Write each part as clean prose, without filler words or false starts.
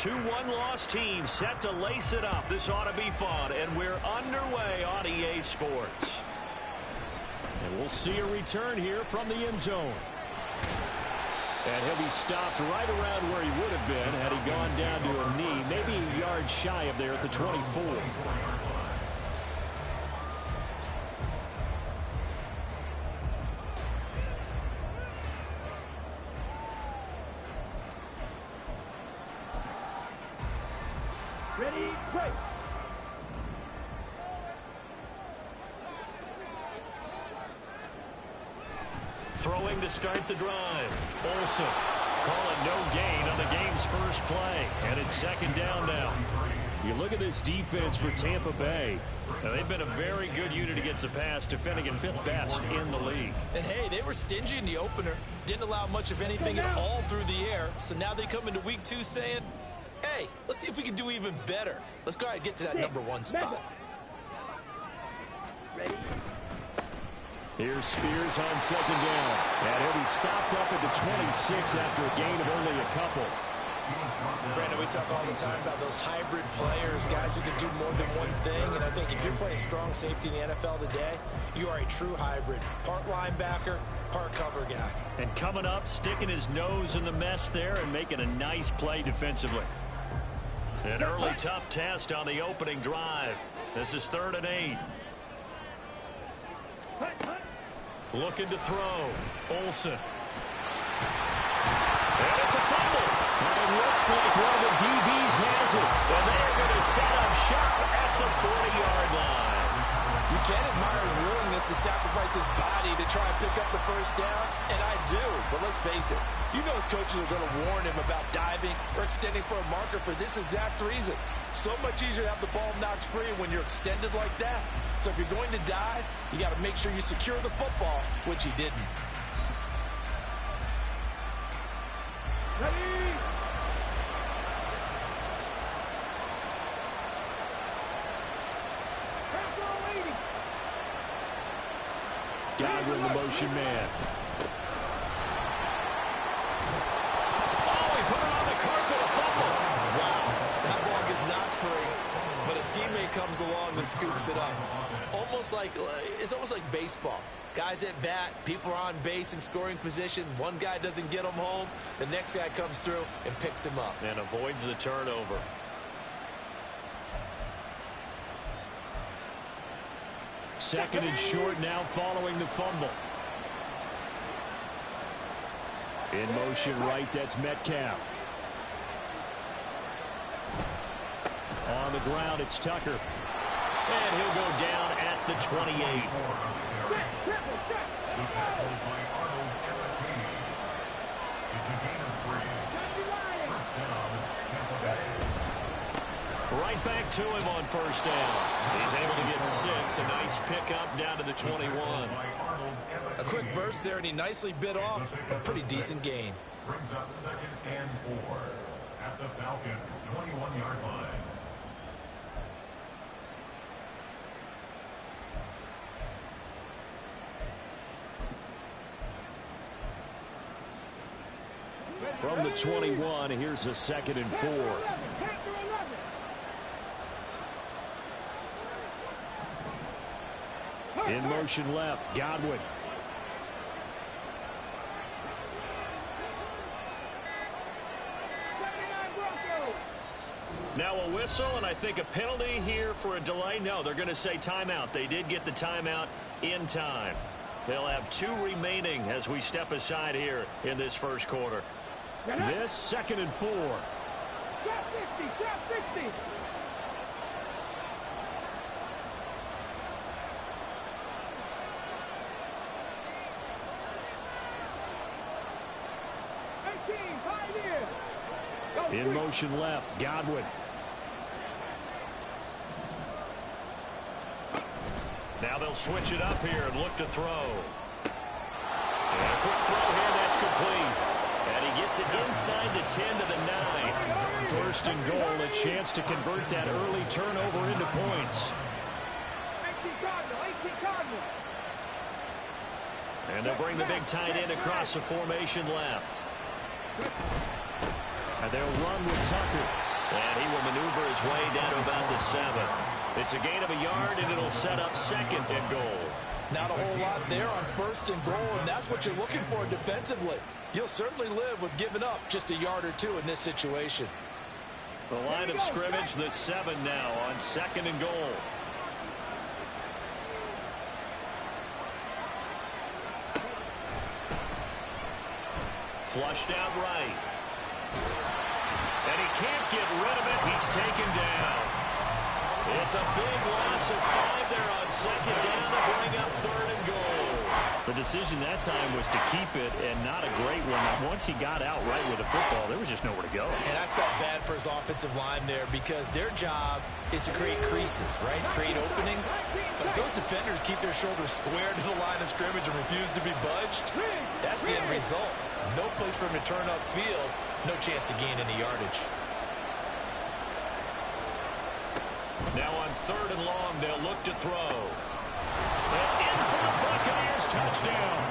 2-1 loss team set to lace it up. This ought to be fun, and we're underway on EA Sports. And we'll see a return here from the end zone. And he'll be stopped right around where he would have been had he gone down to a knee, maybe a yard shy of there at the 24. Ready, break. Throwing to start the drive. Olsen calling no gain on the game's first play. And it's second down now. You look at this defense for Tampa Bay. Now, they've been a very good unit against the pass, defending at 5th best in the league. And, hey, they were stingy in the opener. Didn't allow much of anything at all through the air. So now they come into week 2 saying, hey, let's see if we can do even better. Let's go ahead and get to that number 1 spot. Ready. Here's Spears on second down. And he'll be stopped up at the 26 after a gain of only a couple. Brandon, we talk all the time about those hybrid players, guys who can do more than one thing. And I think if you're playing strong safety in the NFL today, you are a true hybrid. Part linebacker, part cover guy. And coming up, sticking his nose in the mess there and making a nice play defensively. An early tough test on the opening drive. This is 3rd and 8. Looking to throw. Olsen. And it's a fumble. And it looks like one of the DBs has it. And they're going to set up shop at the 40-yard line. You can't admire his willingness to sacrifice his body to try and pick up the first down, and I do. But let's face it, you know his coaches are going to warn him about diving or extending for a marker for this exact reason. So much easier to have the ball knocked free when you're extended like that. So if you're going to dive, you got to make sure you secure the football, which he didn't. Ready. Gywu, the motion man. Oh, he put it on the carpet, a fumble. Wow, that ball is not free, but a teammate comes along and scoops it up. It's almost like baseball. Guys at bat, people are on base in scoring position. One guy doesn't get him home. The next guy comes through and picks him up. And avoids the turnover. Second and short now following the fumble. In motion right, that's Metcalf. On the ground, it's Tucker. And he'll go down at the 28. Right back to him on first down. He's able to get 6. A nice pickup down to the 21. A quick burst there, and he nicely bit off a pretty decent gain. Brings up 2nd and 4 at the Falcons' 21-yard line. From the 21, here's a 2nd and 4. In motion left, Godwin. Now a whistle, and I think a penalty here for a delay. No, they're going to say timeout. They did get the timeout in time. They'll have 2 remaining as we step aside here in this first quarter. This 2nd and 4. Trap 60, trap 60. In motion left, Godwin. Now they'll switch it up here and look to throw. And a quick throw here, that's complete. And he gets it inside the 10 to the 9. First and goal, a chance to convert that early turnover into points. And they'll bring the big tight end across the formation left. And they'll run with Tucker. maneuver his way down to about the 7. It's a gain of a yard, and it'll set up 2nd and goal. Not a whole lot there on 1st and goal, and that's what you're looking for defensively. You'll certainly live with giving up just a yard or 2 in this situation. The line of scrimmage, the 7 now on 2nd and goal. Flushed out right. And he can't get rid of it. He's taken down. It's a big loss of 5 there on 2nd down to bring up 3rd and goal. The decision that time was to keep it, and not a great one. Once he got out right with the football, there was just nowhere to go. And I felt bad for his offensive line there because their job is to create creases, right? Create openings. But if those defenders keep their shoulders squared to the line of scrimmage and refuse to be budged, that's the end result. No place for him to turn upfield. No chance to gain any yardage. Now on 3rd and long, they'll look to throw. And in for the Buccaneers touchdown.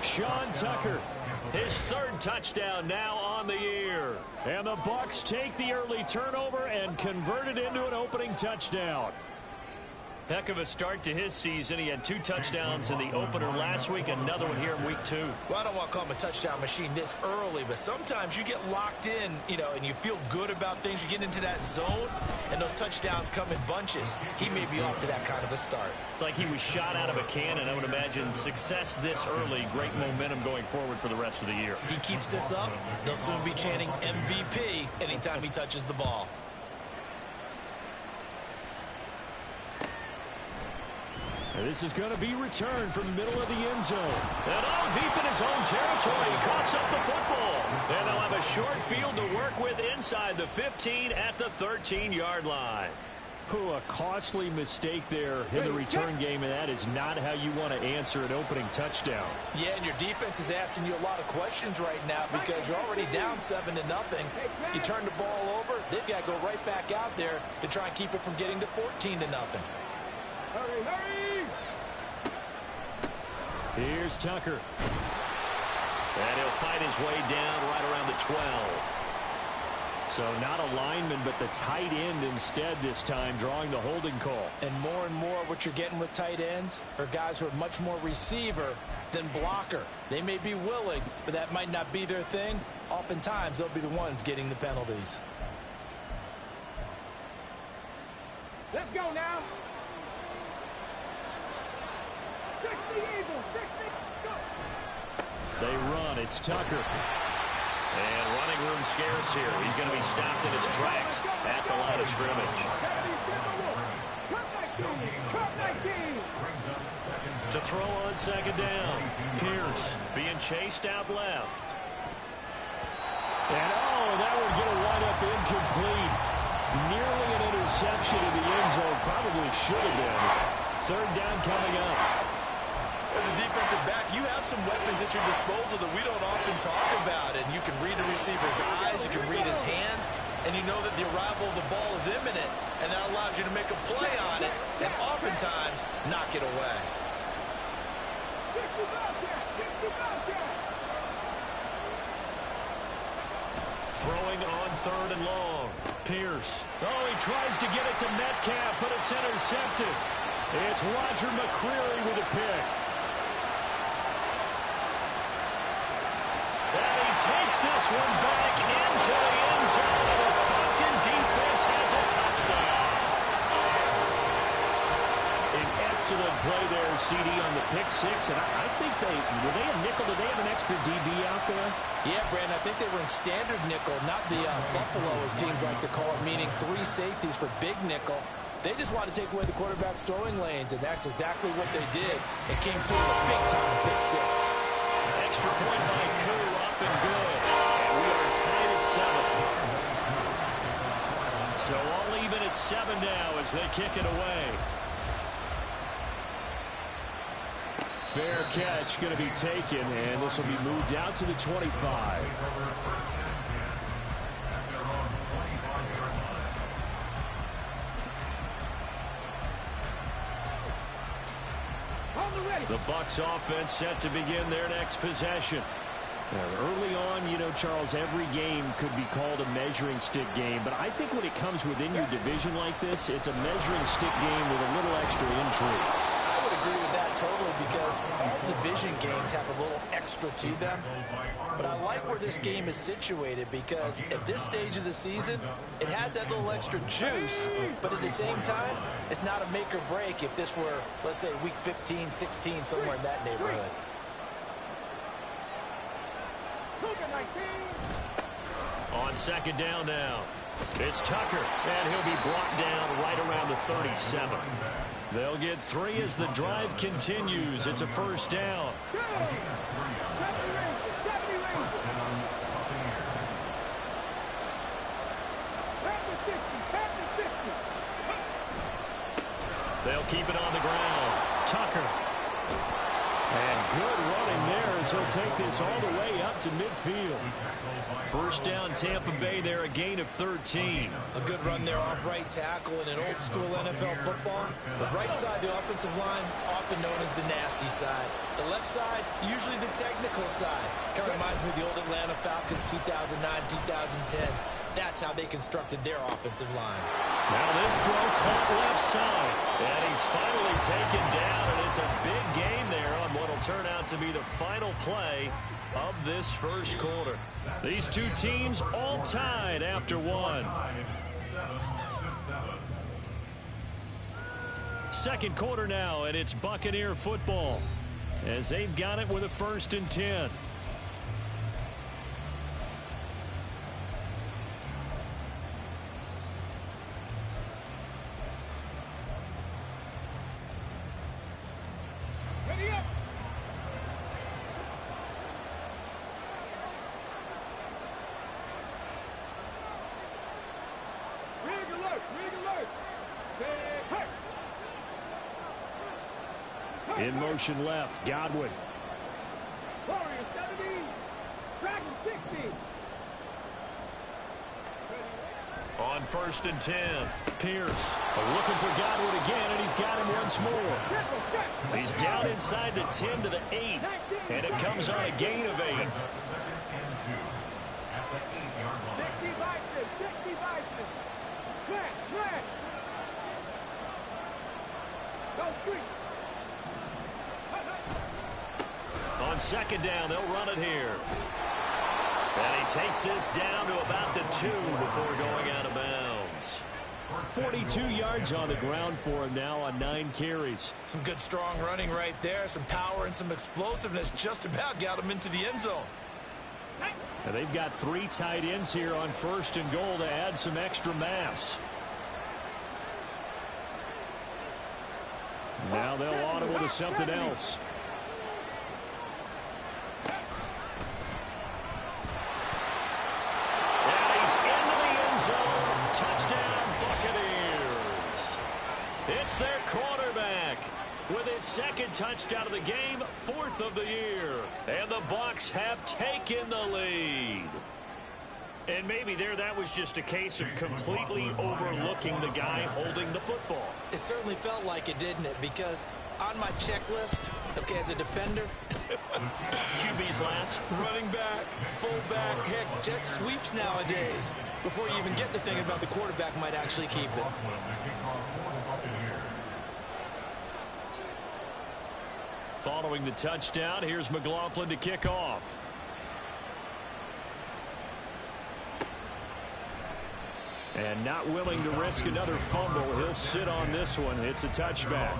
Sean Tucker, his 3rd touchdown now on the year. And the Bucs take the early turnover and convert it into an opening touchdown. Heck of a start to his season. He had 2 touchdowns in the opener last week, another one here in week 2. Well, I don't want to call him a touchdown machine this early, but sometimes you get locked in, and you feel good about things. You get into that zone, and those touchdowns come in bunches. He may be off to that kind of a start. It's like he was shot out of a cannon. I would imagine success this early, great momentum going forward for the rest of the year. He keeps this up, they'll soon be chanting MVP anytime he touches the ball. This is going to be returned from the middle of the end zone. And deep in his own territory, he coughs up the football. And they'll have a short field to work with inside the 15 at the 13-yard line. A costly mistake there in the return game, and that is not how you want to answer an opening touchdown. Yeah, and your defense is asking you a lot of questions right now because you're already down 7-0. You turn the ball over, they've got to go right back out there to try and keep it from getting to 14-0. Hurry, hurry! Here's Tucker. And he'll fight his way down right around the 12. So not a lineman, but the tight end instead this time, drawing the holding call. And more what you're getting with tight ends are guys who are much more receiver than blocker. They may be willing, but that might not be their thing. Oftentimes, they'll be the ones getting the penalties. Let's go now. 60 Eagles, 60, go. They run. It's Tucker. And running room scarce here. He's going to be stopped in his tracks at the line of scrimmage. To throw on 2nd down. Pierce being chased out left. And that would get a wind-up incomplete. Nearly an interception in the end zone. Probably should have been. 3rd down coming up. As a defensive back, you have some weapons at your disposal that we don't often talk about. And you can read the receiver's eyes, you can read his hands, and you know that the arrival of the ball is imminent. And that allows you to make a play on it and oftentimes knock it away. Throwing on 3rd and long. Pierce. He tries to get it to Metcalf, but it's intercepted. It's Roger McCreary with a pick. And he takes this one back into the end zone. The Falcon defense has a touchdown. An excellent play there, CD, on the pick 6. And I think were they a nickel? Did they have an extra DB out there? Yeah, Brandon, I think they were in standard nickel, not the Buffalo, as teams like to call it, meaning 3 safeties for big nickel. They just want to take away the quarterback's throwing lanes, and that's exactly what they did. It came through a big-time pick 6. Extra point by Koo, up and good. And we are tied at 7. So all even at 7 now as they kick it away. Fair catch going to be taken, and this will be moved out to the 25. The Bucs offense set to begin their next possession. Early on, you know, Charles, every game could be called a measuring stick game, but I think when it comes within your division like this, it's a measuring stick game with a little extra intrigue. I would agree with that totally, because all division games have a little extra to them. But I like where this game is situated, because at this stage of the season, it has that little extra juice, but at the same time, it's not a make or break if this were, let's say, week 15, 16, somewhere in that neighborhood. On second down now, it's Tucker, and he'll be brought down right around the 37. They'll get 3 as the drive continues. It's a first down. They'll keep it on the ground. Tucker. And good running there as he'll take this all the way up to midfield. First down, Tampa Bay there, a gain of 13. A good run there off right tackle in an old school NFL football. The right side, the offensive line, often known as the nasty side. The left side, usually the technical side. Kind of reminds me of the old Atlanta Falcons 2009, 2010. That's how they constructed their offensive line. Now this throw caught left side. And he's finally taken down, and it's a big gain there on what will turn out to be the final play of this first quarter. These two teams all tied after one. 7-7. Second quarter now, and it's Buccaneer football as they've got it with a 1st and 10. In motion left, Godwin. Warrior 70, Dragon 60. On 1st and 10, Pierce looking for Godwin again, and he's got him once more. He's down inside the 10 to the 8, and it comes on a gain of 8. 60 Bison, 60 Bison. Flat. Go street. On second down, they'll run it here. And he takes this down to about the 2 before going out of bounds. 42 yards on the ground for him now on 9 carries. Some good strong running right there. Some power and some explosiveness just about got him into the end zone. And they've got 3 tight ends here on 1st and goal to add some extra mass. Now they'll audible to something else. Touchdown, Buccaneers. It's their quarterback with his 2nd touchdown of the game, 4th of the year. And the Bucs have taken the lead. And maybe that was just a case of completely overlooking the guy holding the football. It certainly felt like it, didn't it? Because on my checklist, okay, as a defender, QB's last. Running back, fullback, heck, jet sweeps nowadays. Before you even get to thinking about the quarterback might actually keep it. Following the touchdown, here's McLaughlin to kick off. And not willing to risk another fumble. He'll sit on this one. It's a touchback.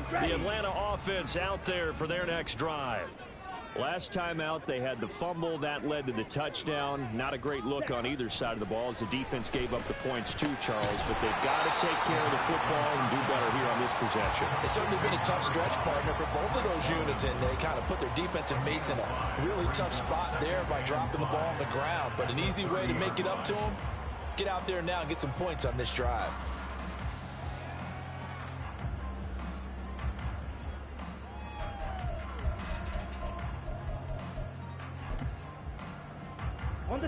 The Atlanta offense out there for their next drive. Last time out, they had the fumble. That led to the touchdown. Not a great look on either side of the ball as the defense gave up the points too, Charles. But they've got to take care of the football and do better here on this possession. It's certainly been a tough stretch, partner, for both of those units, and they kind of put their defensive mates in a really tough spot there by dropping the ball on the ground. But an easy way to make it up to them, get out there now and get some points on this drive.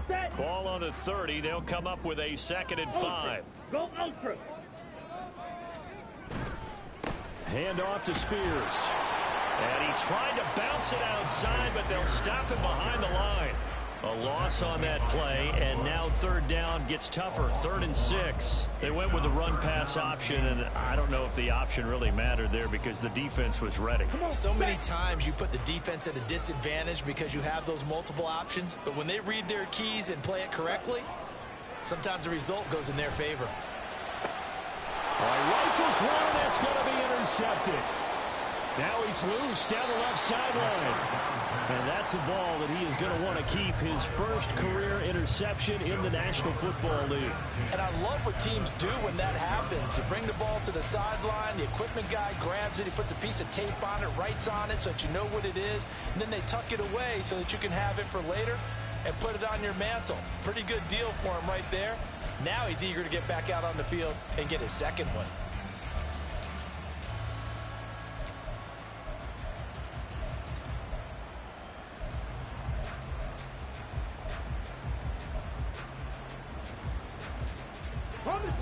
set. Ball on the 30. They'll come up with a 2nd and 5. Go ultra. Hand off to Spears. And he tried to bounce it outside, but they'll stop him behind the line. A loss on that play, and now 3rd down gets tougher. 3rd and 6. They went with the run-pass option, and I don't know if the option really mattered there because the defense was ready. So many times you put the defense at a disadvantage because you have those multiple options, but when they read their keys and play it correctly, sometimes the result goes in their favor. All right, rifles one, and that's going to be intercepted. Now he's loose down the left sideline. And that's a ball that he is going to want to keep, his first career interception in the National Football League. And I love what teams do when that happens. You bring the ball to the sideline, the equipment guy grabs it, he puts a piece of tape on it, writes on it so that you know what it is, and then they tuck it away so that you can have it for later and put it on your mantle. Pretty good deal for him right there. Now he's eager to get back out on the field and get his 2nd one.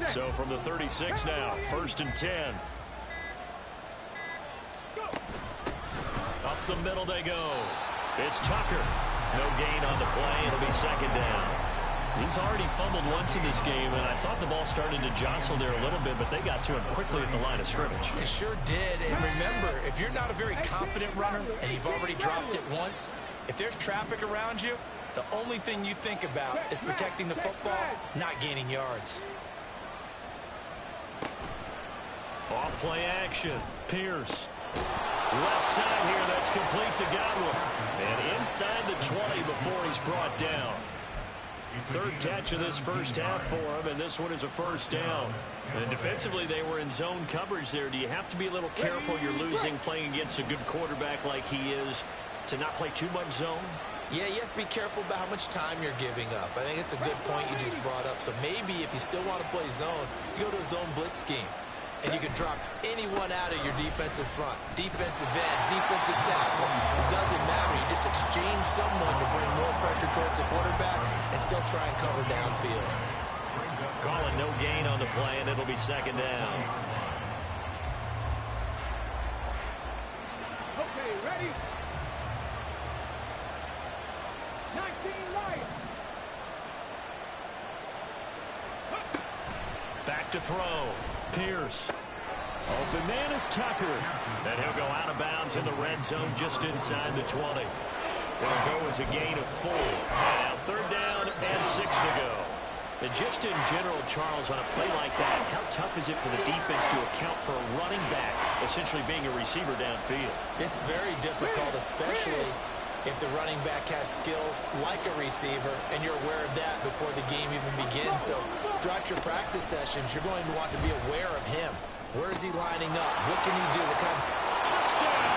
So from the 36 now, 1st and 10. Up the middle they go. It's Tucker. No gain on the play. It'll be 2nd down. He's already fumbled once in this game, and I thought the ball started to jostle there a little bit, but they got to him quickly at the line of scrimmage. It sure did. And remember, if you're not a very confident runner and you've already dropped it once, if there's traffic around you, the only thing you think about is protecting the football, not gaining yards. Off play action. Pierce. Left side here, that's complete to Gywu. And inside the 20 before he's brought down. 3rd catch of this first half for him, and this one is a 1st down. And defensively, they were in zone coverage there. Do you have to be a little careful? You're losing playing against a good quarterback like he is to not play too much zone? Yeah, you have to be careful about how much time you're giving up. I think it's a good point you just brought up. So maybe if you still want to play zone, you go to a zone blitz scheme. And you can drop anyone out of your defensive front. Defensive end, defensive tackle. It doesn't matter. You just exchange someone to bring more pressure towards the quarterback and still try and cover downfield. Calling no gain on the play, and it'll be 2nd down. Okay, ready? 19 light. Back to throw. Pierce. Open man is Tucker. And he'll go out of bounds in the red zone just inside the 20. It'll go as a gain of 4. Now 3rd down and 6 to go. And just in general, Charles, on a play like that, how tough is it for the defense to account for a running back essentially being a receiver downfield? It's very difficult, especially if the running back has skills like a receiver, and you're aware of that before the game even begins. So throughout your practice sessions, you're going to want to be aware of him. Where is he lining up? What can he do? What kind of touchdown?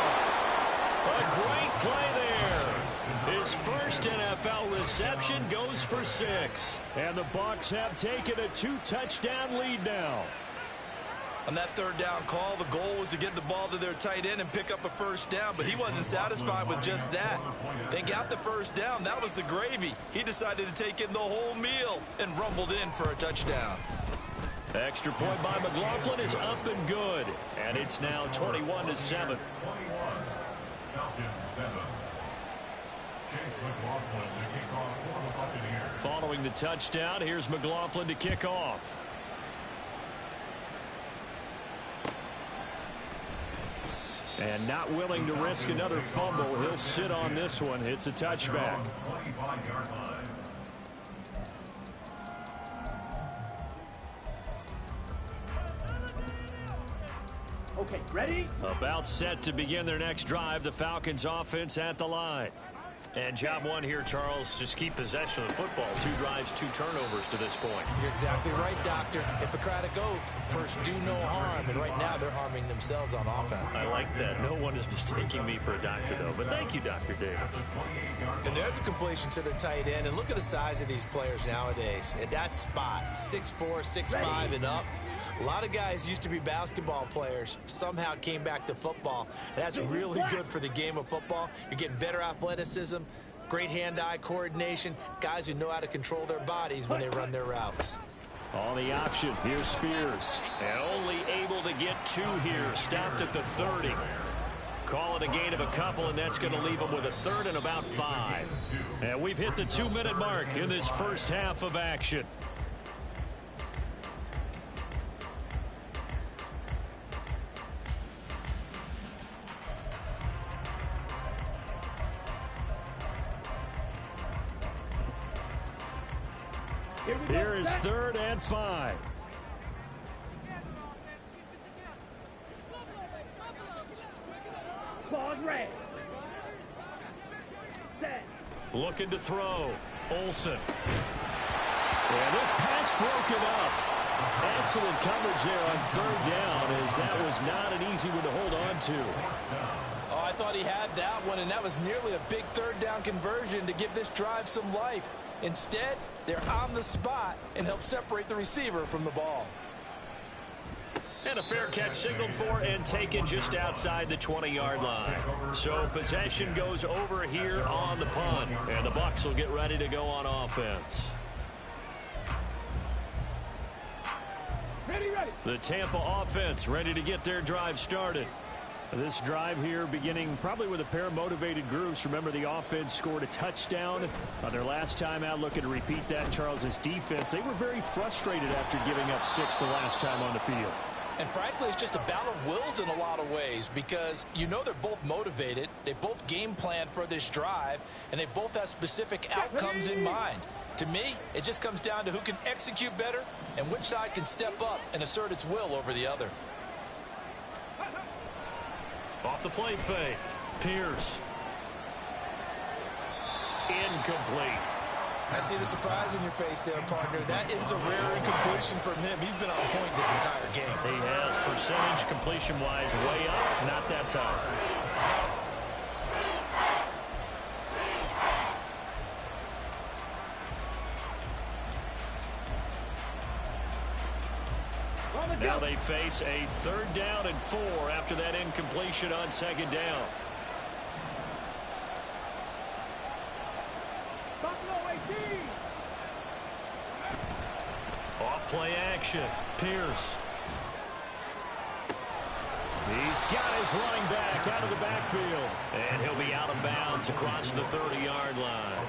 A great play there. His first NFL reception goes for 6. And the Bucs have taken a 2-touchdown lead now. On that 3rd down call, the goal was to get the ball to their tight end and pick up a 1st down, but he wasn't satisfied with just that. They got the 1st down. That was the gravy. He decided to take in the whole meal and rumbled in for a touchdown. Extra point by McLaughlin is up and good, and it's now 21-7. 21, Falcons 7. Chase McLaughlin to kick off for the Buccaneers. Following the touchdown, here's McLaughlin to kick off. And not willing to risk another fumble. He'll sit on this one. It's a touchback. 25-yard line. Okay, ready? About set to begin their next drive. The Falcons offense at the line. And job one here, Charles, just keep possession of the football. 2 drives, 2 turnovers to this point. You're exactly right, Doctor. Hippocratic oath. First, do no harm. And right now, they're harming themselves on offense. I like that. No one is mistaking me for a doctor, though. But thank you, Dr. Davis. And there's a completion to the tight end. And look at the size of these players nowadays. At that spot, 6'4", 6'5", and up. A lot of guys used to be basketball players, somehow came back to football. And that's really good for the game of football. You're getting better athleticism, great hand-eye coordination, guys who know how to control their bodies when they run their routes. On the option, here's Spears. And only able to get 2 here. Stopped at the 30. Call it a gain of a couple, and that's going to leave them with a third and about 5. And we've hit the 2-minute mark in this first half of action. Here is 3rd and 5. Ball red. Set. Looking to throw. Olsen. And this pass broken up. Excellent coverage there on 3rd down, as that was not an easy one to hold on to. Oh, I thought he had that one, and that was nearly a big 3rd down conversion to give this drive some life. Instead, they're on the spot and help separate the receiver from the ball. And a fair catch signaled for and taken just outside the 20-yard line. So possession goes over here on the punt, and the Bucs will get ready to go on offense. Ready. The Tampa offense ready to get their drive started. This drive here beginning probably with a pair of motivated groups. Remember, the offense scored a touchdown on their last time out. Looking to repeat that in Charles's defense. They were very frustrated after giving up 6 the last time on the field. And frankly, it's just a battle of wills in a lot of ways, because you know they're both motivated, they both game plan for this drive, and they both have specific outcomes in mind. To me, it just comes down to who can execute better and which side can step up and assert its will over the other. Off the play fake. Pierce. Incomplete. I see the surprise in your face there, partner. That is a rare incompletion from him. He's been on point this entire game. He has, percentage completion-wise, way up. Not that time. Now they face a 3rd down and 4 after that incompletion on 2nd down. Off play action. Pierce. He's got his running back out of the backfield. And he'll be out of bounds across the 30-yard line.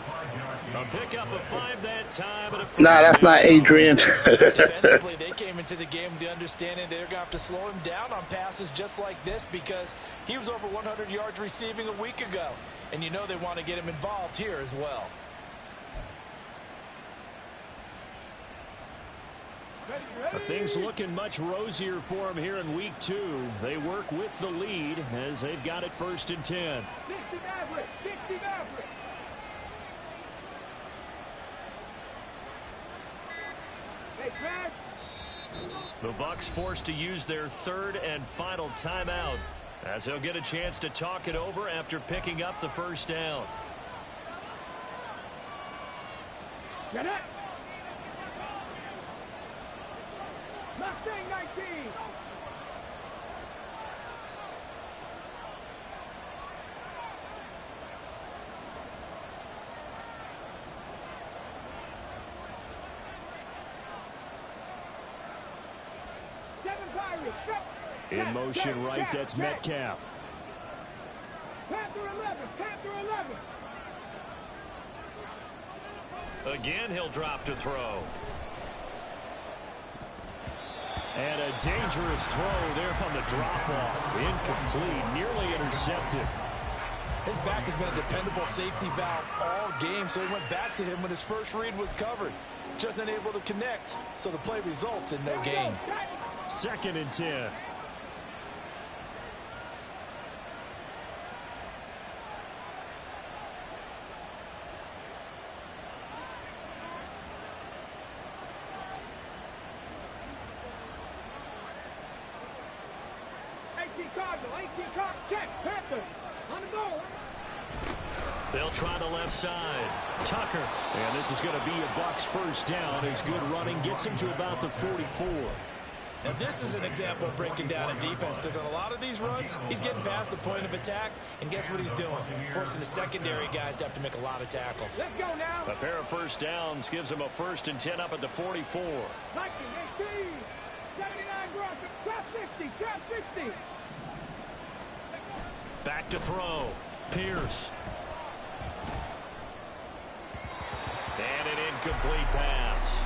A pickup of 5 that time. Nah, that's not Adrian. Defensively, they came into the game with the understanding they're going to have to slow him down on passes just like this, because he was over 100 yards receiving a week ago. And you know they want to get him involved here as well. Things looking much rosier for him here in week 2. They work with the lead as they've got it 1st and 10. 60 average. The Bucs forced to use their 3rd and final timeout, as they'll get a chance to talk it over after picking up the 1st down. Get it. Mustang 19. In motion right, that's Metcalf. Panther 11. Again, he'll drop to throw. And a dangerous throw there on the drop-off. Incomplete, nearly intercepted. His back has been a dependable safety valve all game, so he went back to him when his first read was covered. Just unable to connect, so the play results in no gain. 2nd and 10. Check. Panther. On the goal. They'll try the left side. Tucker. And this is going to be a Bucs 1st down as good running gets him to about the 44. Now, this is an example of breaking down a defense because on a lot of these runs, he's getting past the point of attack, and guess what he's doing? Forcing the secondary guys to have to make a lot of tackles. Let's go now. A pair of first downs gives him a 1st and 10 up at the 44. 19, 18, 79 Grosser, trap 60, trap 60. Back to throw. Pierce. And an incomplete pass.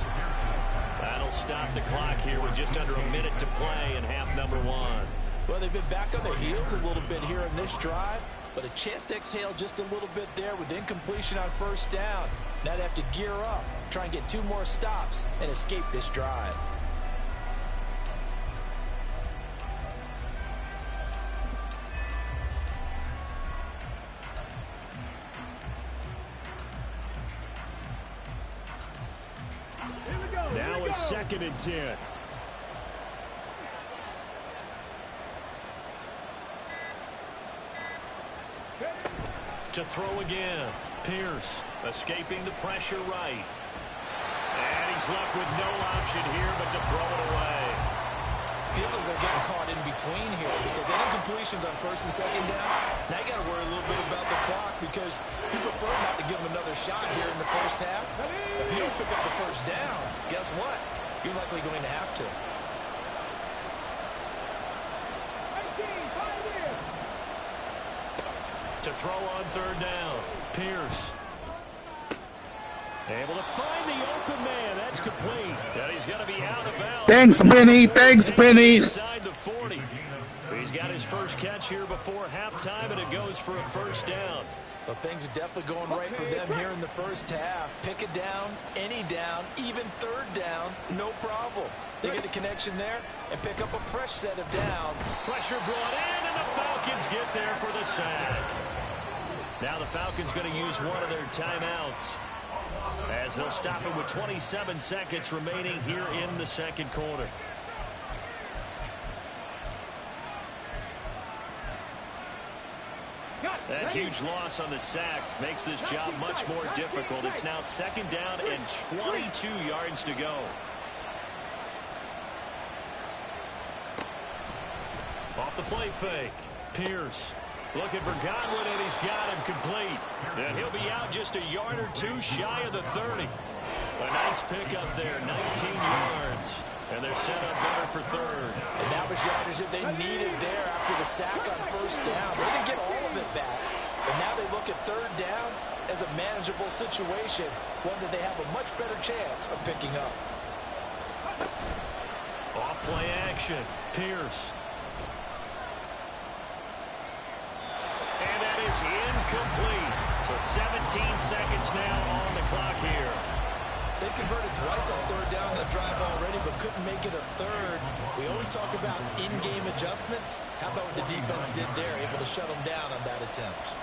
That'll stop the clock here with just under a minute to play in half number 1. Well, they've been back on their heels a little bit here in this drive, but a chance to exhale just a little bit there with incompletion on first down. Now they have to gear up, try and get 2 more stops, and escape this drive. Now a 2nd and 10. To throw again. Pierce escaping the pressure right. And he's left with no option here but to throw it away. Feels like they're getting caught in between here because any completions on 1st and 2nd down, now you got to worry a little bit about the clock because you prefer not to give them another shot here in the first half. If you don't pick up the 1st down, guess what? You're likely going to have to. 18, 5 years. To throw on 3rd down. Pierce. Able to find the open man. That's complete. And he's going to be out of bounds. Thanks, Penny. Thanks, Penny. Inside the 40. He's got his first catch here before halftime, and it goes for a 1st down. Well, things are definitely going right for them here in the first half. Pick it down, any down, even 3rd down, no problem. They get a connection there and pick up a fresh set of downs. Pressure brought in, and the Falcons get there for the sack. Now the Falcons going to use one of their timeouts as they'll stop it with 27 seconds remaining here in the 2nd quarter. That huge loss on the sack makes this job much more difficult. It's now 2nd down and 22 yards to go. Off the play fake. Pierce looking for Godwin, and he's got him complete. And he'll be out just a yard or 2 shy of the 30. A nice pickup there, 19 yards. And they're set up better for 3rd. And that was yardage that they needed there after the sack on 1st down. They didn't get all of it back. But now they look at 3rd down as a manageable situation, one that they have a much better chance of picking up. Off play action. Pierce. And that is incomplete. So 17 seconds now on the clock here. They converted twice on 3rd down that drive already, but couldn't make it a 3rd. We always talk about in-game adjustments. How about what the defense did there, able to shut them down on that attempt.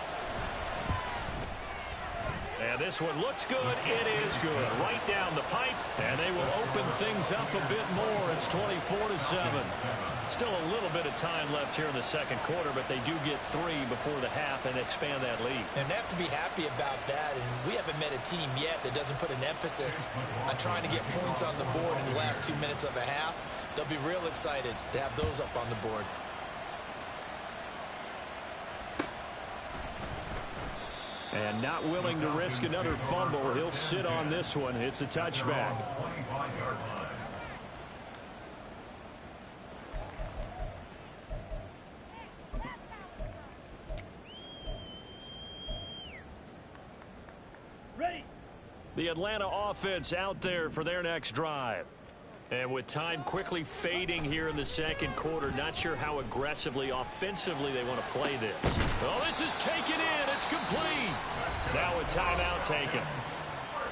And this one looks good. It is good. Right down the pipe, and they will open things up a bit more. It's 24-7. Still a little bit of time left here in the 2nd quarter, but they do get 3 before the half and expand that lead. And they have to be happy about that. And we haven't met a team yet that doesn't put an emphasis on trying to get points on the board in the last 2 minutes of a half. They'll be real excited to have those up on the board. And not willing to risk another fumble. He'll sit on this one. It's a touchback. Ready. The Atlanta offense out there for their next drive. And with time quickly fading here in the 2nd quarter, not sure how aggressively, offensively they want to play this. Oh, this is taken in. It's complete. Now a timeout taken.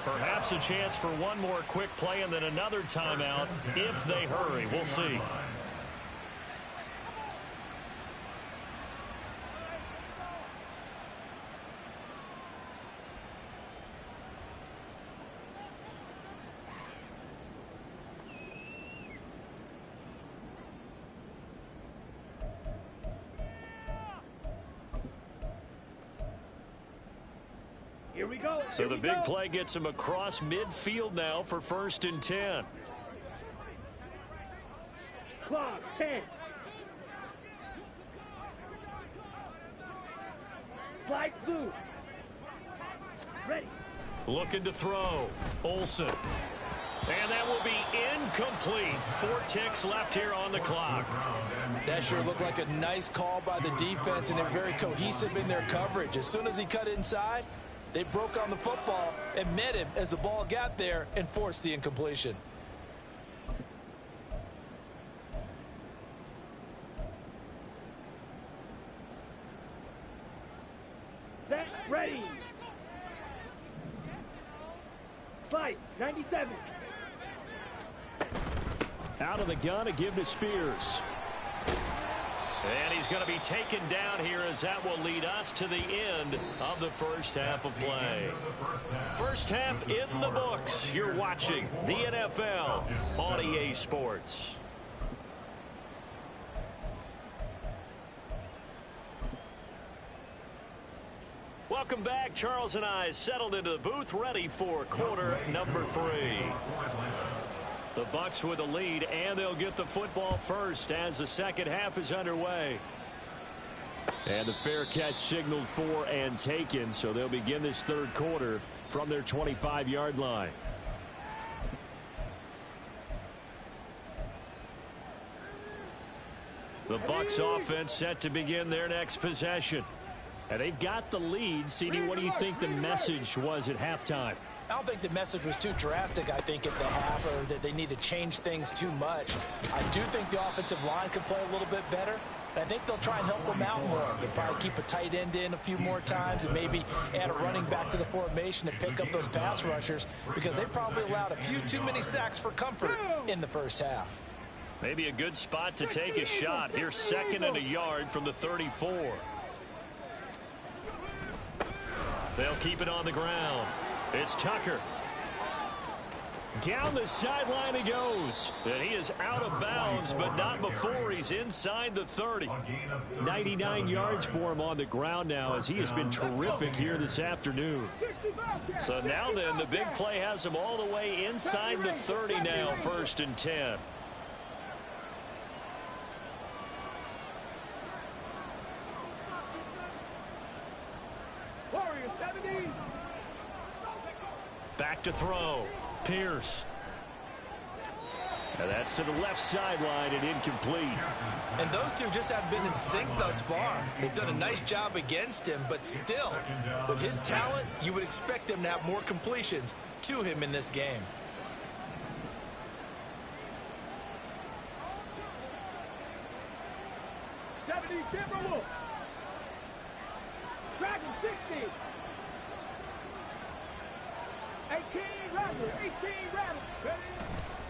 Perhaps a chance for one more quick play and then another timeout if they hurry. We'll see. Here we go. So the big play gets him across midfield now for 1st and 10. 10. Slide blue. Ready. Looking to throw. Olsen. And that will be incomplete. 4 ticks left here on the clock. That sure looked like a nice call by the defense, and they're very cohesive in their coverage. As soon as he cut inside, they broke on the football and met him as the ball got there and forced the incompletion. Set, ready. Slide, 97. Out of the gun to give to Spears. And he's going to be taken down here as that will lead us to the end of the first half of play. First half in the books. You're watching the NFL on EA Sports. Welcome back. Charles and I settled into the booth ready for quarter number 3. The Bucs with the lead, and they'll get the football first as the second half is underway. And the fair catch signaled for and taken, so they'll begin this third quarter from their 25-yard line. The Bucs offense set to begin their next possession. And they've got the lead. CD, what do you think the message was at halftime? I don't think the message was too drastic, I think, at the half, or that they need to change things too much. I do think the offensive line could play a little bit better. And I think they'll try and help them out more. They'll probably keep a tight end in a few more times and maybe add a running back to the formation to pick up those pass rushers, because they probably allowed a few too many sacks for comfort in the first half. Maybe a good spot to take a shot. Here's 2nd and a yard from the 34. They'll keep it on the ground. It's Tucker. Down the sideline he goes. And he is out of bounds, but not before he's inside the 30. 99 yards for him on the ground now, as he has been terrific here this afternoon. So now then, the big play has him all the way inside the 30 now, 1st and 10. Back to throw. Pierce. And that's to the left sideline and incomplete. And those two just haven't been in sync thus far. They've done a nice job against him, but still, with his talent, you would expect them to have more completions to him in this game. Timberwolves. Dragon 60. 18 Rattler. 18 Rattler.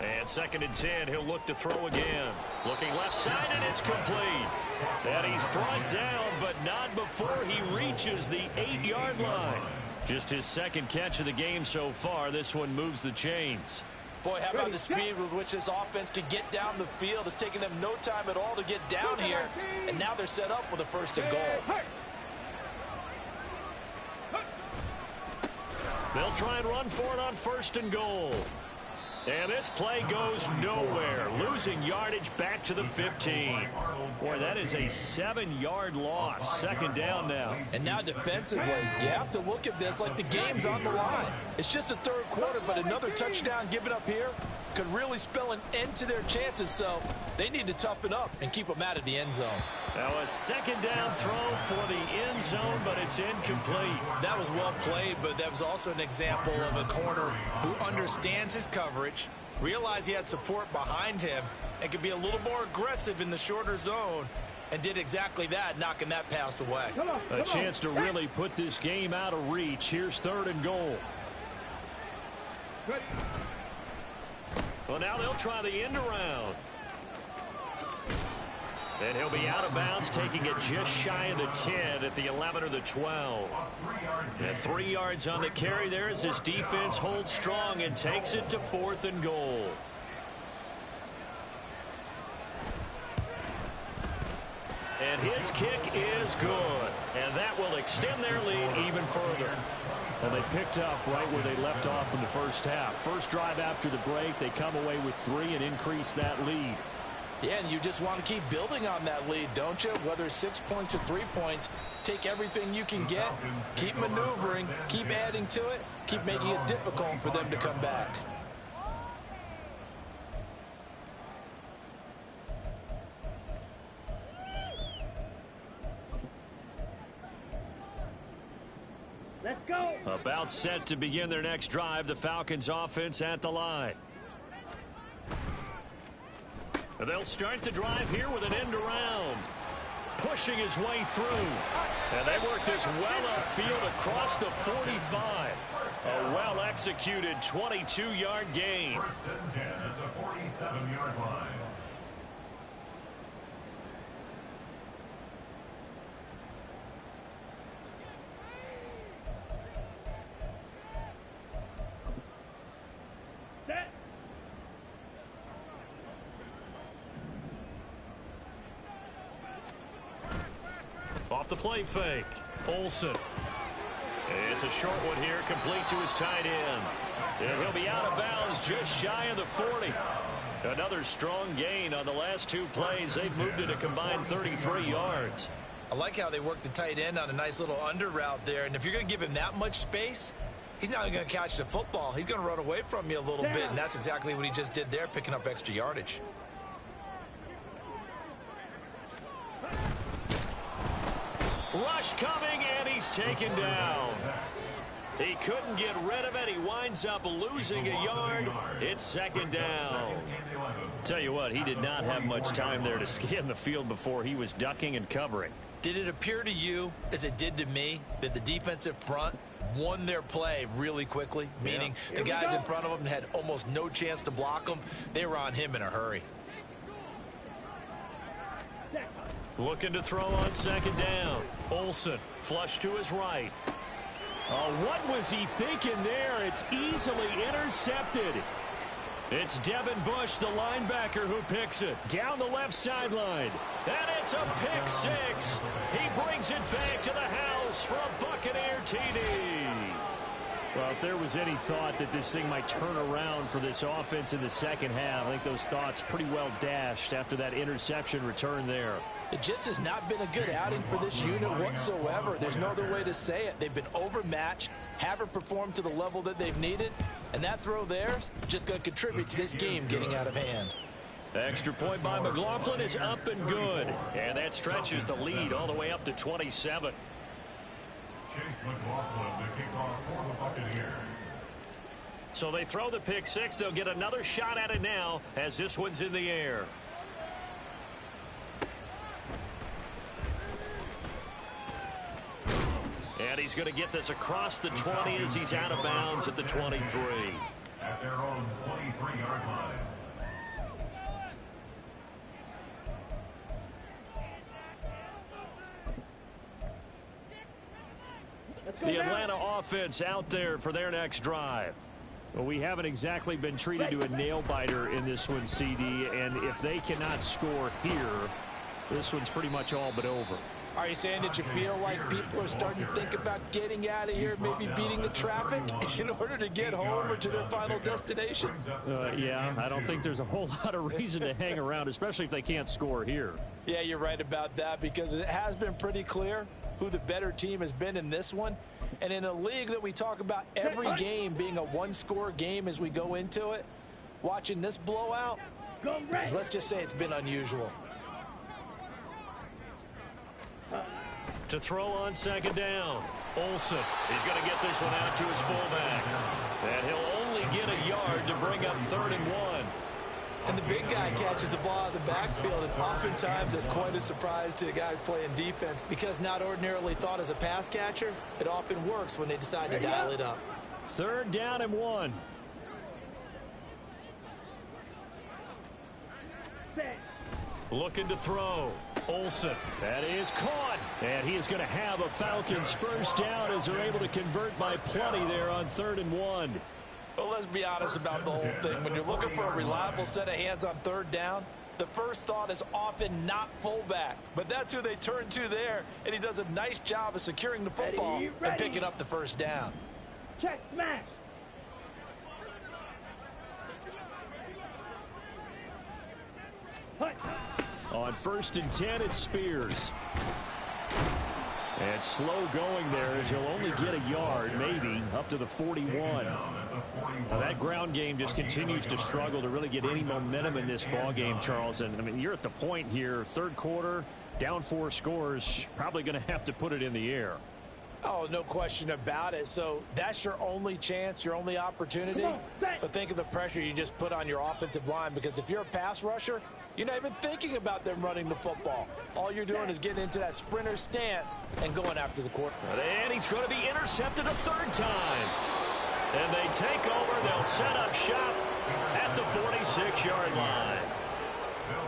And 2nd and 10. He'll look to throw again. Looking left side, and it's complete. And he's brought down, but not before he reaches the 8-yard line. Just his 2nd catch of the game so far. This one moves the chains. Boy, how about the speed with which this offense could get down the field? It's taken them no time at all to get down here. And now they're set up with a 1st and goal. They'll try and run for it on 1st and goal. And this play goes nowhere. Losing yardage back to the 15. Boy, that is a 7-yard loss. 2nd down now. And now defensively, you have to look at this like the game's on the line. It's just the 3rd quarter, but another touchdown given up here could really spell an end to their chances. So they need to toughen up and keep them out of the end zone. Now a 2nd down throw for the end zone, but it's incomplete. That was well played, but that was also an example of a corner who understands his coverage, realized he had support behind him, and could be a little more aggressive in the shorter zone, and did exactly that, knocking that pass away. A chance to really put this game out of reach. Here's 3rd and goal. Well, now they'll try the end around. And he'll be out of bounds, taking it just shy of the 10 at the 11 or the 12. And 3 yards on the carry there as this defense holds strong and takes it to 4th and goal. And his kick is good. And that will extend their lead even further. And they picked up right where they left off in the first half. First drive after the break, they come away with 3 and increase that lead. Yeah, and you just want to keep building on that lead, don't you? Whether it's 6 points or 3 points, take everything you can get, keep maneuvering, keep adding to it, keep making it difficult for them to come back. Let's go. About set to begin their next drive, the Falcons offense at the line. They'll start the drive here with an end around. Pushing his way through. And they work this well upfield across the 45. A well-executed 22-yard gain. First and 10 at the 47-yard line. Set. Off the play fake. Olsen. It's a short one here, complete to his tight end. And he'll be out of bounds just shy of the 40. Another strong gain on the last 2 plays. They've moved it a combined 33 yards. I like how they worked the tight end on a nice little under route there. And if you're going to give him that much space, he's not going to catch the football. He's going to run away from you a little bit, and that's exactly what he just did there, picking up extra yardage. Rush coming, and he's taken down. He couldn't get rid of it. He winds up losing a yard. It's second down. Tell you what, he did not have much time there to scan the field before he was ducking and covering. Did it appear to you, as it did to me, that the defensive front won their play really quickly? Meaning the guys in front of them had almost no chance to block him. They were on him in a hurry. Looking to throw on second down. Olsen, flush to his right. Oh, what was he thinking there? It's easily intercepted. It's Devin Bush, the linebacker, who picks it down the left sideline. And it's a pick six. He brings it back to the house for a Buccaneer TD. Well, if there was any thought that this thing might turn around for this offense in the second half, I think those thoughts pretty well dashed after that interception return there. It just has not been a good outing for this unit whatsoever. There's no other way to say it. They've been overmatched, haven't performed to the level that they've needed, and that throw there is just going to contribute to this game getting out of hand. Extra point by McLaughlin is up and good, and that stretches the lead all the way up to 27. Chase McLaughlin, the kickoff for the Buccaneers. So they throw the pick six. They'll get another shot at it now as this one's in the air. And he's going to get this across the 20 as he's out of bounds at the 23. At their own 23-yard line. The Atlanta offense out there for their next drive. Well, we haven't exactly been treated to a nail-biter in this one, CD, and if they cannot score here, this one's pretty much all but over. Are you saying that you feel like people are starting to think about getting out of here, maybe beating the traffic in order to get home or to their final destination? Yeah, I don't think there's a whole lot of reason to hang around, especially if they can't score here. Yeah, you're right about that, because it has been pretty clear who the better team has been in this one. And in a league that we talk about every game being a one-score game as we go into it, watching this blowout, let's just say it's been unusual. To throw on second down. Olsen, he's going to get this one out to his fullback. And he'll only get a yard to bring up 3rd and 1. And the big guy catches the ball out of the backfield, and oftentimes that's quite a surprise to the guys playing defense, because not ordinarily thought as a pass catcher, it often works when they decide to dial it up. 3rd down and 1. Looking to throw. Olsen. That is caught. And he is going to have a Falcons first down as they're able to convert by plenty there on 3rd and 1. Well, let's be honest about the whole thing. When you're looking for a reliable set of hands on 3rd down, the first thought is often not fullback. But that's who they turn to there, and he does a nice job of securing the football and picking up the first down. Check smash. On 1st and 10, it's Spears. And slow going there as he'll only get a yard, maybe, up to the 41. Now that ground game just continues to struggle to really get any momentum in this ball game, Charles. And, I mean, you're at the point here, third quarter, down 4 scores, probably going to have to put it in the air. Oh, no question about it. So that's your only chance, your only opportunity. But think of the pressure you just put on your offensive line, because if you're a pass rusher, you're not even thinking about them running the football. All you're doing is getting into that sprinter stance and going after the quarterback. And he's going to be intercepted a 3rd time. And they take over. They'll set up shop at the 46-yard line.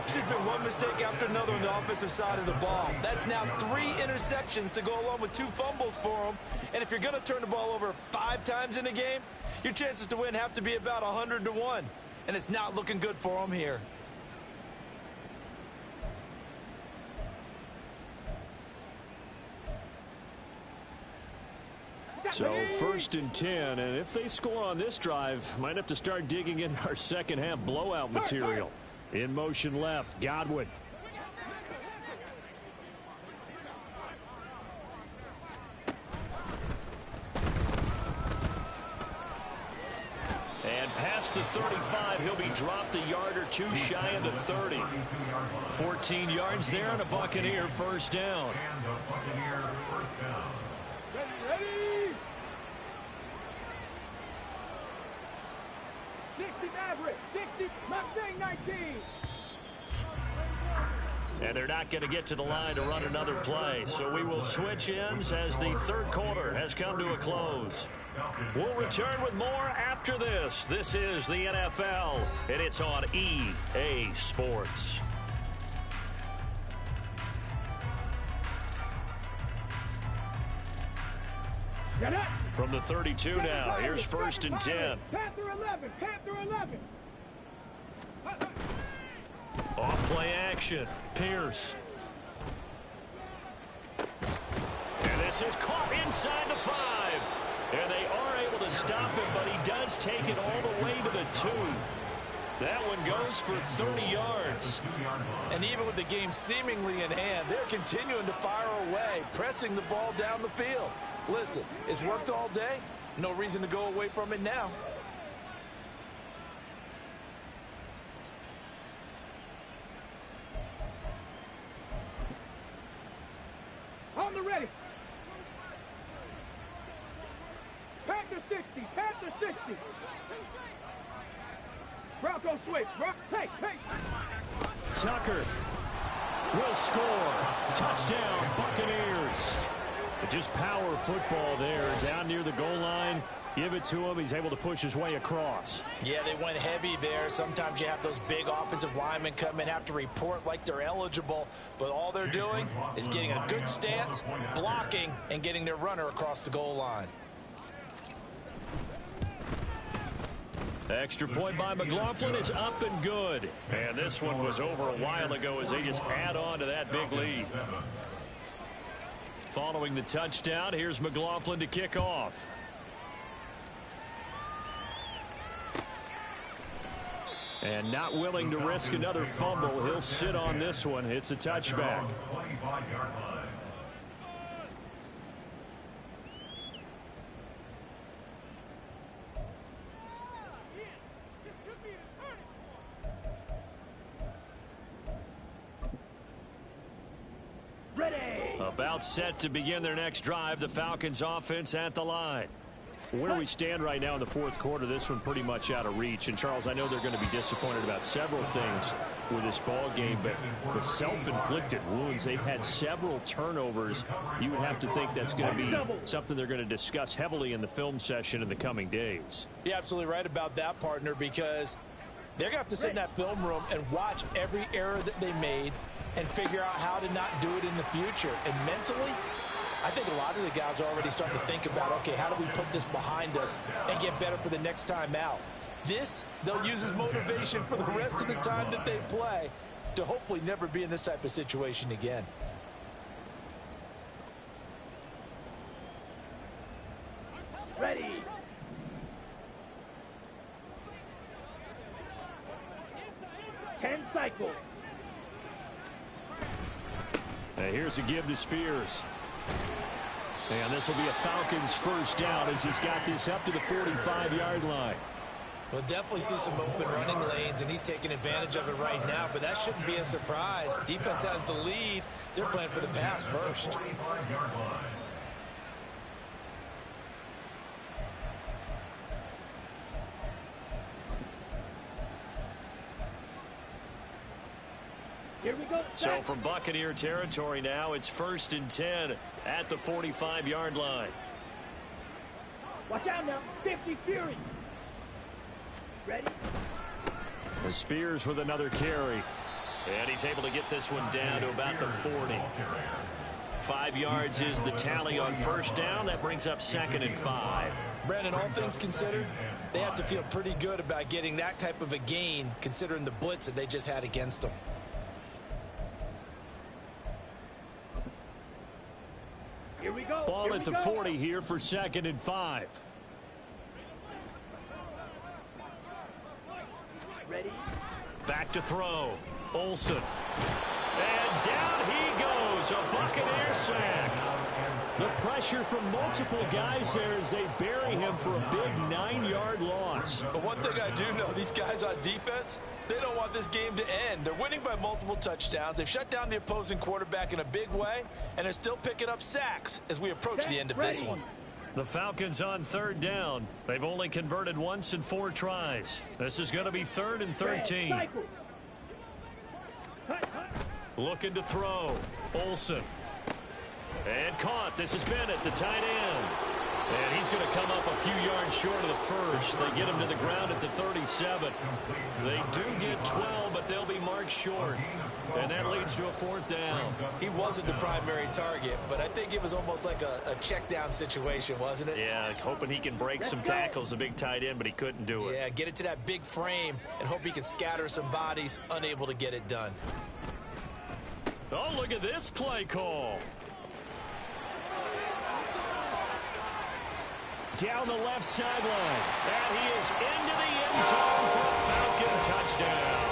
It's just been one mistake after another on the offensive side of the ball. That's now 3 interceptions to go along with 2 fumbles for them. And if you're going to turn the ball over 5 times in a game, your chances to win have to be about 100-1. And it's not looking good for them here. So 1st and 10, and if they score on this drive, might have to start digging in our second half blowout material. In motion left, Godwin. And past the 35, he'll be dropped a yard or 2 shy of the 30. 14 yards there and a Buccaneer first down. Ready. 60 Maverick, 60, Mustang 19. And they're not going to get to the line to run another play. So we will switch ends as the third quarter has come to a close. We'll return with more after this. This is the NFL, and it's on EA Sports. From the 32 now, here's 1st and 10. Panther 11, Panther 11. Off play action, Pierce. And this is caught inside the 5. And they are able to stop him, but he does take it all the way to the 2. That one goes for 30 yards. And even with the game seemingly in hand, they're continuing to fire away, pressing the ball down the field. Listen, it's worked all day. No reason to go away from it now. On the ready. Panther 60, Panther 60. Bronco switch. Hey. Tucker will score. Touchdown, Buccaneers. Just power football there down near the goal line. Give it to him. He's able to push his way across. Yeah, they went heavy there. Sometimes you have those big offensive linemen come in, have to report like they're eligible, but all they're doing is getting a good stance, blocking, and getting their runner across the goal line. Extra point by McLaughlin is up and good. And this one was over a while ago as they just add on to that big lead. Following the touchdown, here's McLaughlin to kick off. And not willing to risk another fumble. He'll sit on this one. It's a touchback. About set to begin their next drive. The Falcons offense at the line. Where we stand right now in the fourth quarter, this one pretty much out of reach. And, Charles, I know they're going to be disappointed about several things with this ball game, but the self-inflicted wounds, they've had several turnovers. You would have to think that's going to be something they're going to discuss heavily in the film session in the coming days. You're absolutely right about that, partner, because they're going to have to sit in that film room and watch every error that they made and figure out how to not do it in the future. And mentally, I think a lot of the guys are already starting to think about, okay, how do we put this behind us and get better for the next time out? This, they'll use as motivation for the rest of the time that they play to hopefully never be in this type of situation again. Ready. Ten cycles. And here's a give to Spears. And this will be a Falcons first down as he's got this up to the 45-yard line. We'll definitely see some open running lanes, and he's taking advantage of it right now, but that shouldn't be a surprise. Defense has the lead. They're playing for the pass first. Here we go. So from Buccaneer territory now, it's 1st and 10 at the 45-yard line. Watch out now. 50 Fury. Ready? The Spears with another carry. And he's able to get this one down to about the 40. 5 yards is the tally on first down. That brings up 2nd and 5. Brandon, all things considered, they have to feel pretty good about getting that type of a gain, considering the blitz that they just had against them. Here we go. Ball at the 40 here for 2nd and 5. Ready? Back to throw. Olsen. And down he goes. A Buccaneer sack. The pressure from multiple guys there as they bury him for a big 9-yard loss. But one thing I do know, these guys on defense, they don't want this game to end. They're winning by multiple touchdowns. They've shut down the opposing quarterback in a big way, and they're still picking up sacks as we approach the end of this one. The Falcons on 3rd down. They've only converted once in 4 tries. This is going to be 3rd and 13. Looking to throw. Olsen. And caught. This is Bennett, the tight end. And he's going to come up a few yards short of the first. They get him to the ground at the 37. They do get 12, but they'll be marked short. And that leads to a 4th down. He wasn't the primary target, but I think it was almost like a check down situation, wasn't it? Yeah, hoping he can break some tackles, the big tight end, but he couldn't do it. Yeah, get it to that big frame and hope he can scatter some bodies, unable to get it done. Oh, look at this play call. Down the left sideline. And he is into the end zone for a Falcon touchdown.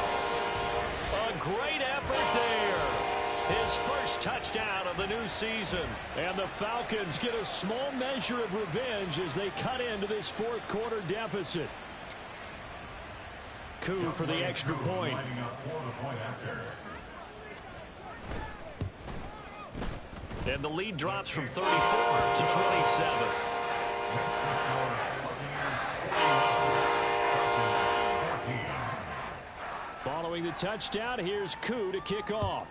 A great effort there. His first touchdown of the new season. And the Falcons get a small measure of revenge as they cut into this 4th quarter deficit. Coup for the extra point. And the lead drops from 34 to 27. Following the touchdown, here's Koo to kick off.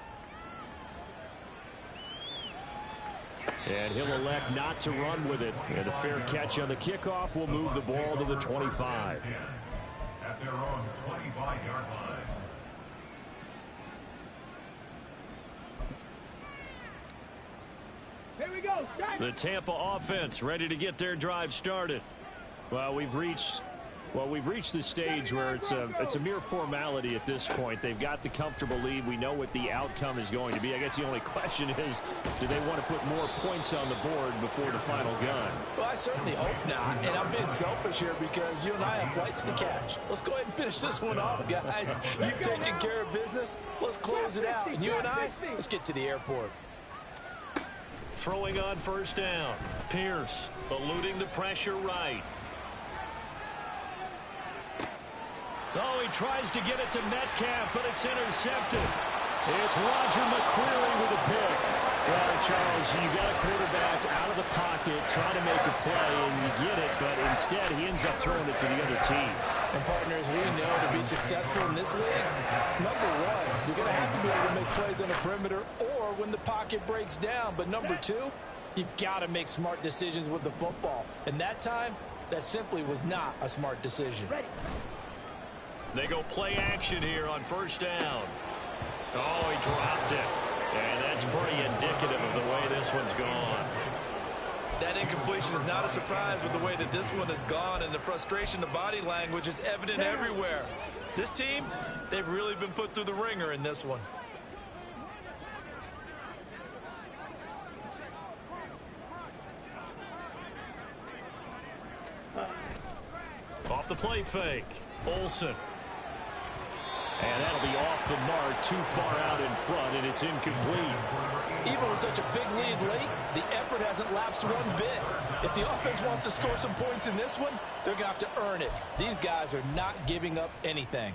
And he'll elect not to run with it. And a fair catch on the kickoff will move the ball to the 25. At their own 25-yard line. Here we go. The Tampa offense ready to get their drive started. Well, we've reached the stage where it's a mere formality at this point. They've got the comfortable lead. We know what the outcome is going to be. I guess the only question is, do they want to put more points on the board before the final gun? Well, I certainly hope not. And I'm being selfish here because you and I have flights to catch. Let's go ahead and finish this one off, guys. You've taken care of business. Let's close it out. And you and I, let's get to the airport. Throwing on first down. Pierce eluding the pressure right. Oh, he tries to get it to Metcalf, but it's intercepted. It's Roger McCreary with a pick. Well, Charles, you got a quarterback out of the pocket trying to make a play, and you get it, but instead he ends up throwing it to the other team. And partners, we know to be successful in this league, number one, you're going to have to be able to make plays on the perimeter or when the pocket breaks down. But number two, you've got to make smart decisions with the football. And that time, that simply was not a smart decision. They go play action here on first down. Oh, he dropped it. And that's pretty indicative of the way this one's gone. That incompletion is not a surprise with the way that this one has gone, and the frustration, the body language is evident everywhere. This team, they've really been put through the ringer in this one. Off the play fake. Olsen. And that'll be off the mark, too far out in front, and it's incomplete. Even with such a big lead late, the effort hasn't lapsed one bit. If the offense wants to score some points in this one, they're going to have to earn it. These guys are not giving up anything.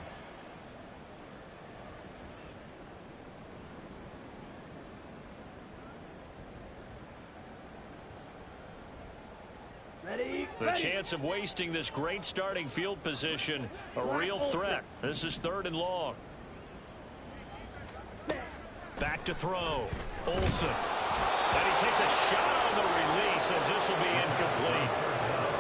The chance of wasting this great starting field position, a real threat. This is 3rd and long. Back to throw. Olsen. And he takes a shot on the release as this will be incomplete.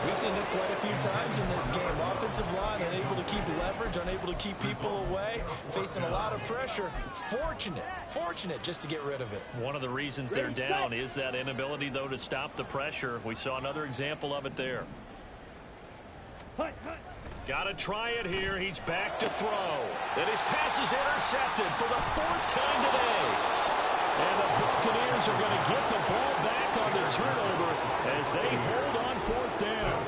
We've seen this quite a few times in this game. Offensive line unable to keep leverage, unable to keep people away, facing a lot of pressure. Fortunate just to get rid of it. One of the reasons they're down is that inability, though, to stop the pressure. We saw another example of it there. Got to try it here. He's back to throw. And his pass is intercepted for the 4th time today. And the Buccaneers are going to get the ball back on the turnover as they hold on 4th down.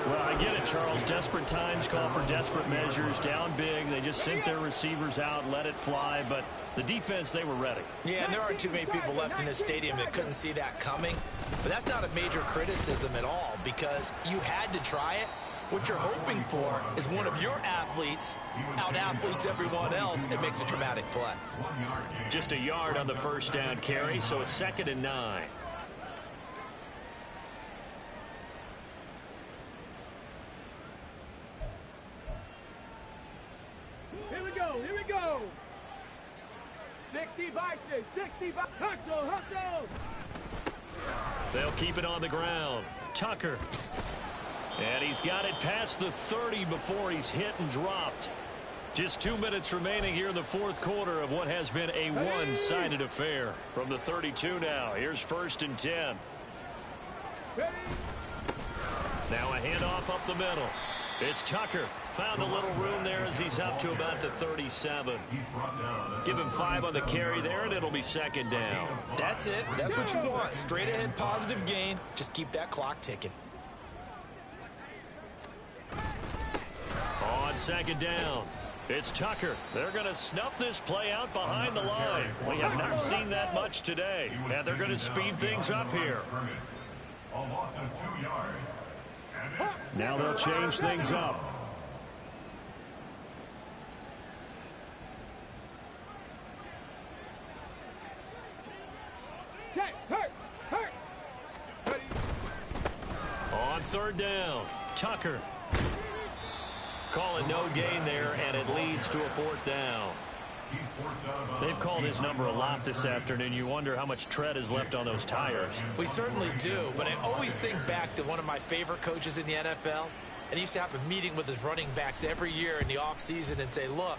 Well, I get it, Charles. Desperate times call for desperate measures. Down big. They just sent their receivers out, let it fly. But the defense, they were ready. Yeah, and there aren't too many people left in this stadium that couldn't see that coming. But that's not a major criticism at all because you had to try it. What you're hoping for is one of your athletes out-athletes everyone else and makes a dramatic play. Just a yard on the 1st down carry, so it's 2nd and 9. Here we go. 60 by 6, 60 by hustle. They'll keep it on the ground. Tucker. And he's got it past the 30 before he's hit and dropped. Just 2 minutes remaining here in the 4th quarter of what has been a one-sided affair. From the 32 now, here's 1st and 10. Now a handoff up the middle. It's Tucker. Found a little room there as he's up to about the 37. Give him 5 on the carry there, and it'll be 2nd down. That's it. That's what you want. Straight ahead positive gain. Just keep that clock ticking. On 2nd down, it's Tucker. They're going to snuff this play out behind the line. We have not seen that much today. And they're going to speed things up here. A loss of 2 yards. Now they'll change things up. On 3rd down, Tucker. Call it no gain there, and it leads to a 4th down. They've called his number a lot this afternoon. You wonder how much tread is left on those tires. We certainly do, but I always think back to one of my favorite coaches in the NFL, and he used to have a meeting with his running backs every year in the offseason and say, look,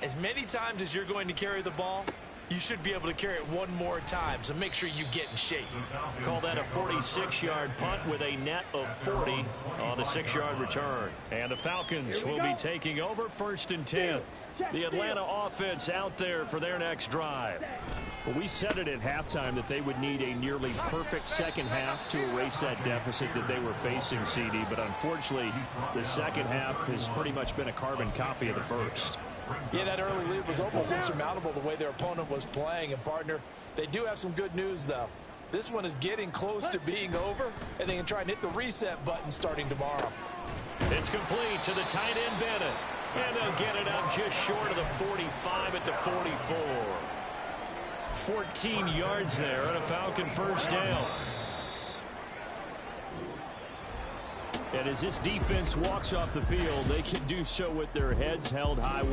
as many times as you're going to carry the ball, you should be able to carry it one more time, so make sure you get in shape. Call that a 46-yard punt with a net of 40 on the 6-yard return. And the Falcons will be taking over 1st and 10. The Atlanta offense out there for their next drive. Well, we said it at halftime that they would need a nearly perfect second half to erase that deficit that they were facing, CD. But unfortunately, the second half has pretty much been a carbon copy of the first. Yeah, that early lead was almost insurmountable the way their opponent was playing. And, partner, they do have some good news, though. This one is getting close to being over, and they can try and hit the reset button starting tomorrow. It's complete to the tight end, Bennett. And they'll get it up just short of the 45 at the 44. 14 yards there on a Falcon 1st down. And as this defense walks off the field, they can do so with their heads held high.